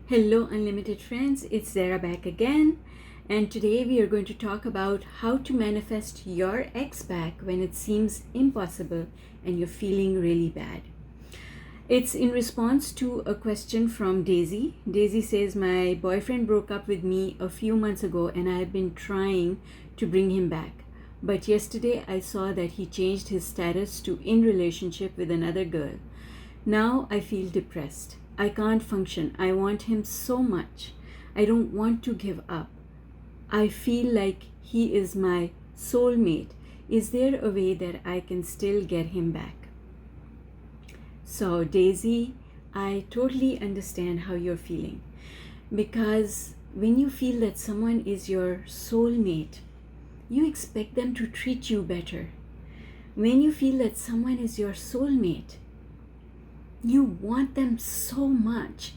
Hello, Unlimited friends. It's Zara back again. And today we are going to talk about how to manifest your ex back when it seems impossible and you're feeling really bad. It's in response to a question from Daisy. Daisy says, my boyfriend broke up with me a few months ago and I have been trying to bring him back. But yesterday I saw that he changed his status to in relationship with another girl. Now I feel depressed. I can't function. I want him so much. I don't want to give up. I feel like he is my soulmate. Is there a way that I can still get him back? So, Daisy, I totally understand how you're feeling, because when you feel that someone is your soulmate, you expect them to treat you better. When you feel that someone is your soulmate, you want them so much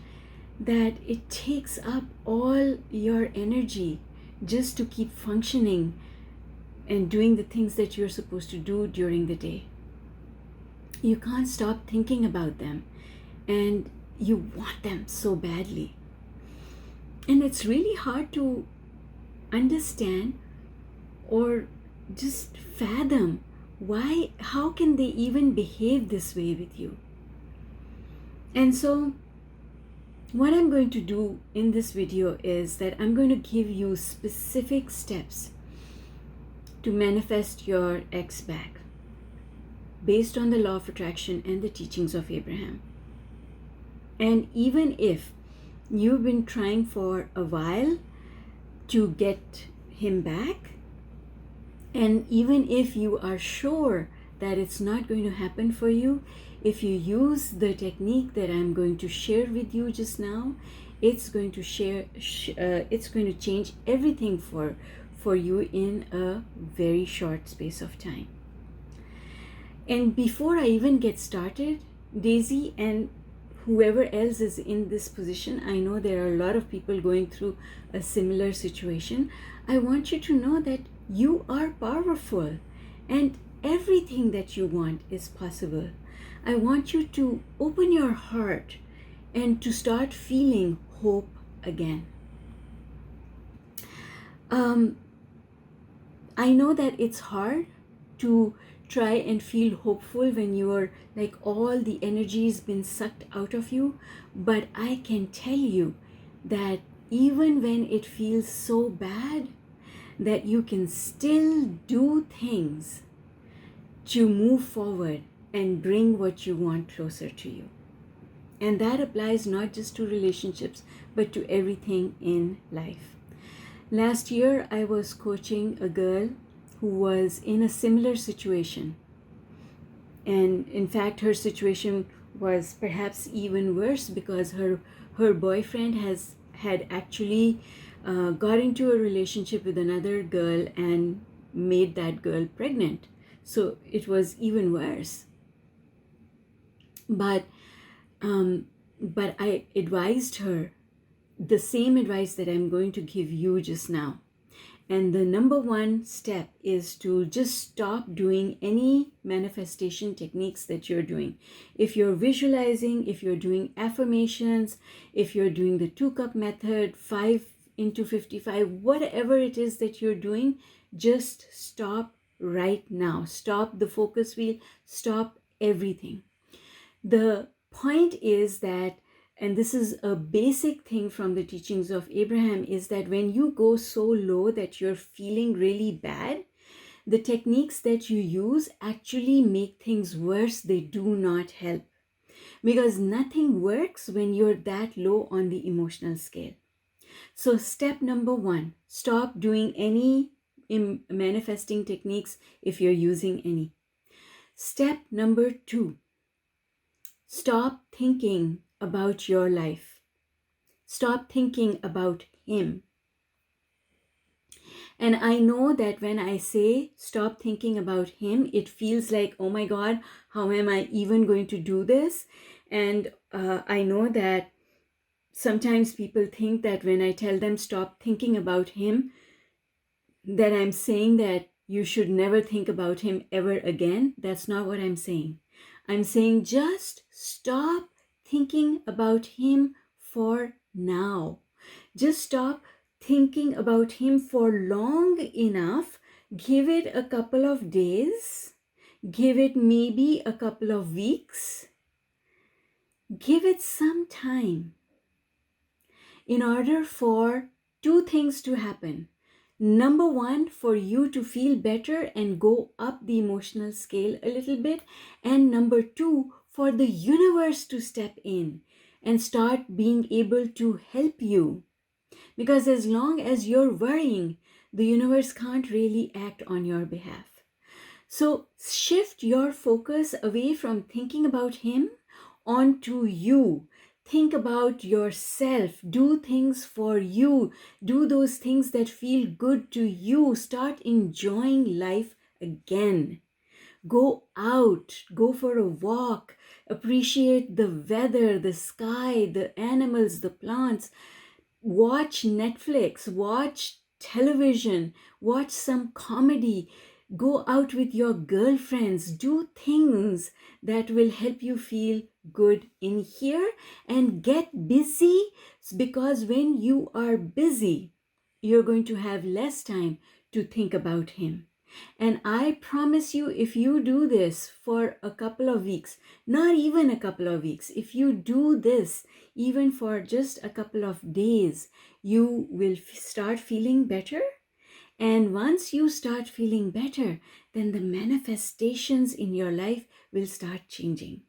that it takes up all your energy just to keep functioning and doing the things that you're supposed to do during the day. You can't stop thinking about them and you want them so badly. And it's really hard to understand or just fathom how can they even behave this way with you. And so what I'm going to do in this video is that I'm going to give you specific steps to manifest your ex back based on the law of attraction and the teachings of Abraham. And even if you've been trying for a while to get him back, and even if you are sure that it's not going to happen for you, if you use the technique that I'm going to share with you just now, it's going to change everything for you in a very short space of time. And before I even get started, Daisy and whoever else is in this position, I know there are a lot of people going through a similar situation. I want you to know that you are powerful and everything that you want is possible. I want you to open your heart and to start feeling hope again. I know that it's hard to try and feel hopeful when you're like all the energy has been sucked out of you, but I can tell you that even when it feels so bad, that you can still do things to move forward and bring what you want closer to you. And that applies not just to relationships, but to everything in life. Last year, I was coaching a girl who was in a similar situation. And in fact, her situation was perhaps even worse because her boyfriend had actually got into a relationship with another girl and made that girl pregnant. So it was even worse. But I advised her the same advice that I'm going to give you just now. And the number one step is to just stop doing any manifestation techniques that you're doing. If you're visualizing, if you're doing affirmations, if you're doing the 2-cup method, 5 into 55, whatever it is that you're doing, just stop right now. Stop the focus wheel, stop everything. The point is that, and this is a basic thing from the teachings of Abraham, is that when you go so low that you're feeling really bad, the techniques that you use actually make things worse. They do not help, because nothing works when you're that low on the emotional scale. So step number 1, stop doing any manifesting techniques if you're using any. Step number 2, stop thinking about your life. Stop thinking about him. And I know that when I say stop thinking about him, it feels like, oh my God, how am I even going to do this? And I know that sometimes people think that when I tell them stop thinking about him, that I'm saying that you should never think about him ever again. That's not what I'm saying. I'm saying just stop thinking about him for now. Just stop thinking about him for long enough. Give it a couple of days. Give it maybe a couple of weeks. Give it some time in order for two things to happen. Number one, for you to feel better and go up the emotional scale a little bit. And number two, for the universe to step in and start being able to help you. Because as long as you're worrying, the universe can't really act on your behalf. So shift your focus away from thinking about him onto you. Think about yourself. Do things for you. Do those things that feel good to you. Start enjoying life again. Go out, go for a walk, appreciate the weather, the sky, the animals, the plants. Watch Netflix, watch television, watch some comedy, go out with your girlfriends, do things that will help you feel good in here, and get busy, because when you are busy, you're going to have less time to think about him. And I promise you, if you do this for a couple of weeks, not even a couple of weeks, if you do this even for just a couple of days, you will start feeling better. And once you start feeling better, then the manifestations in your life will start changing.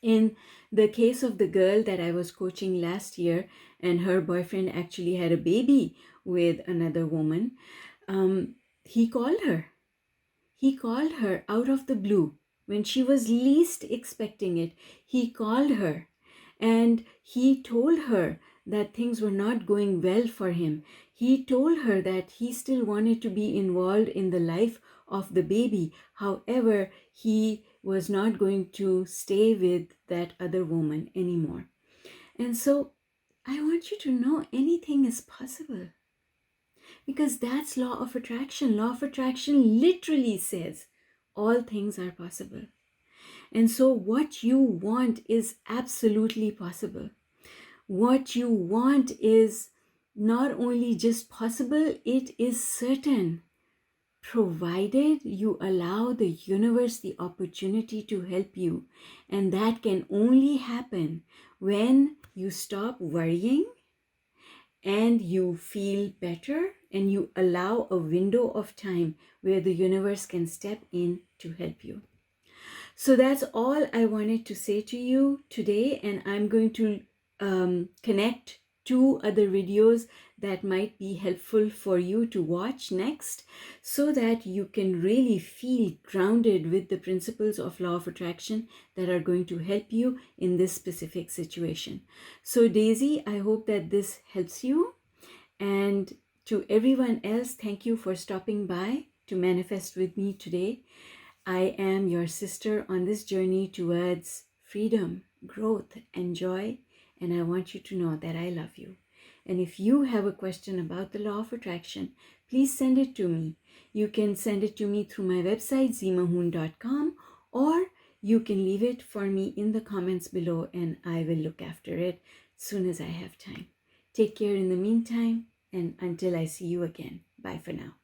In the case of the girl that I was coaching last year, and her boyfriend actually had a baby with another woman, he called her. He called her out of the blue when she was least expecting it. He called her and he told her that things were not going well for him. He told her that he still wanted to be involved in the life of the baby. However, he was not going to stay with that other woman anymore. And so I want you to know anything is possible. Because that's law of attraction. Law of attraction literally says all things are possible. And so what you want is absolutely possible. What you want is not only just possible, it is certain, provided you allow the universe the opportunity to help you. And that can only happen when you stop worrying and you feel better and you allow a window of time where the universe can step in to help you. So that's all I wanted to say to you today, and I'm going to connect two other videos that might be helpful for you to watch next, so that you can really feel grounded with the principles of law of attraction that are going to help you in this specific situation. So Daisy, I hope that this helps you. And to everyone else, thank you for stopping by to manifest with me today. I am your sister on this journey towards freedom, growth, and joy, and I want you to know that I love you. And if you have a question about the law of attraction, please send it to me. You can send it to me through my website, zeemahoon.com, or you can leave it for me in the comments below, and I will look after it as soon as I have time. Take care in the meantime, and until I see you again. Bye for now.